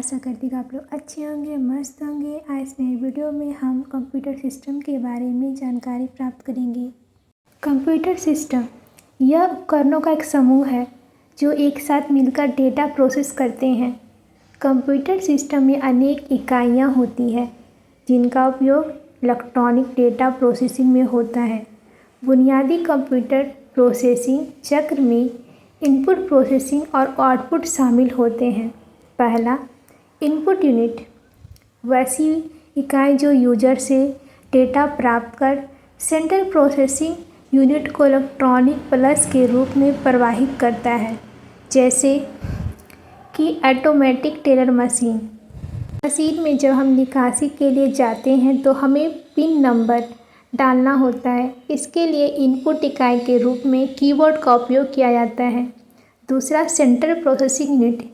आशा करती कि आप लोग अच्छे होंगे, मस्त होंगे। आज नए वीडियो में हम कंप्यूटर सिस्टम के बारे में जानकारी प्राप्त करेंगे। कंप्यूटर सिस्टम यह उपकरणों का एक समूह है जो एक साथ मिलकर डेटा प्रोसेस करते हैं। कंप्यूटर सिस्टम में अनेक इकाइयाँ होती हैं जिनका उपयोग इलेक्ट्रॉनिक डेटा प्रोसेसिंग में होता है। बुनियादी कंप्यूटर प्रोसेसिंग चक्र में इनपुट प्रोसेसिंग और आउटपुट शामिल होते हैं। पहला, इनपुट यूनिट, वैसी इकाई जो यूजर से डेटा प्राप्त कर सेंट्रल प्रोसेसिंग यूनिट को इलेक्ट्रॉनिक पल्स के रूप में प्रवाहित करता है, जैसे कि ऑटोमेटिक टेलर मशीन। मशीन में जब हम निकासी के लिए जाते हैं तो हमें पिन नंबर डालना होता है। इसके लिए इनपुट इकाई के रूप में कीबोर्ड का उपयोग किया जाता है। दूसरा, सेंट्रल प्रोसेसिंग यूनिट,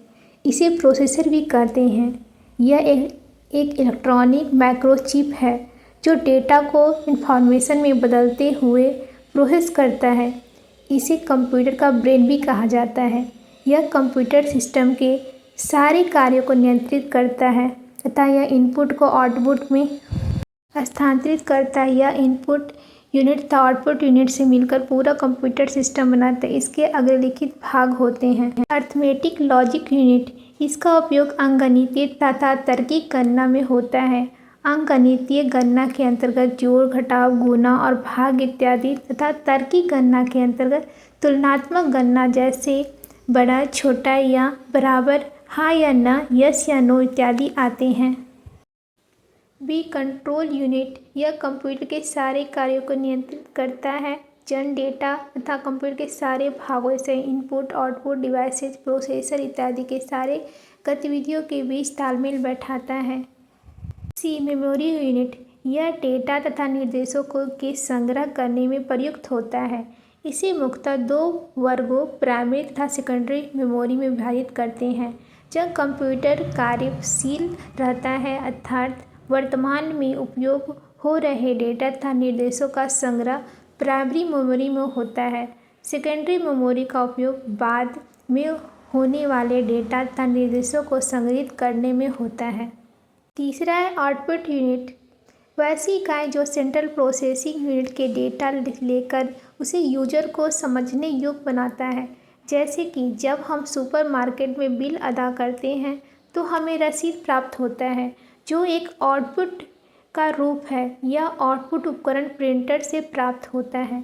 इसे प्रोसेसर भी कहते हैं। यह एक इलेक्ट्रॉनिक माइक्रोचिप है जो डेटा को इंफॉर्मेशन में बदलते हुए प्रोसेस करता है। इसे कंप्यूटर का ब्रेन भी कहा जाता है। यह कंप्यूटर सिस्टम के सारे कार्यों को नियंत्रित करता है तथा यह इनपुट को आउटपुट में स्थानांतरित करता है। यह इनपुट यूनिट तथा आउटपुट यूनिट से मिलकर पूरा कंप्यूटर सिस्टम बनाता है। इसके अग्रलिखित भाग होते हैं। अर्थमेटिक लॉजिक यूनिट, इसका उपयोग अंकगणितीय तथा तार्किक गणना में होता है। अंकगणितीय गणना के अंतर्गत जोड़, घटाव, गुणा और भाग इत्यादि तथा तार्किक गणना के अंतर्गत तुलनात्मक गणना जैसे बड़ा, छोटा या बराबर, हाँ या ना, यस या नो इत्यादि आते हैं। बी, कंट्रोल यूनिट, यह कंप्यूटर के सारे कार्यों को नियंत्रित करता है। जन डेटा तथा कंप्यूटर के सारे भागों से इनपुट, आउटपुट, डिवाइसेज, प्रोसेसर इत्यादि के सारे गतिविधियों के बीच तालमेल बैठाता है। सी, मेमोरी यूनिट, यह डेटा तथा निर्देशों को के संग्रह करने में प्रयुक्त होता है। इसे मुख्यतः दो वर्गों, प्राइमरी तथा सेकेंडरी मेमोरी में विभाजित करते हैं। जब कंप्यूटर कार्यशील रहता है अर्थात वर्तमान में उपयोग हो रहे डेटा तथा निर्देशों का संग्रह प्राइमरी मेमोरी में होता है। सेकेंडरी मेमोरी का उपयोग बाद में होने वाले डेटा तथा निर्देशों को संग्रहित करने में होता है। तीसरा है आउटपुट यूनिट, वैसी इकाई जो सेंट्रल प्रोसेसिंग यूनिट के डेटा लेकर उसे यूजर को समझने योग्य बनाता है। जैसे कि जब हम सुपरमार्केट में बिल अदा करते हैं तो हमें रसीद प्राप्त होता है जो एक आउटपुट का रूप है। यह आउटपुट उपकरण प्रिंटर से प्राप्त होता है।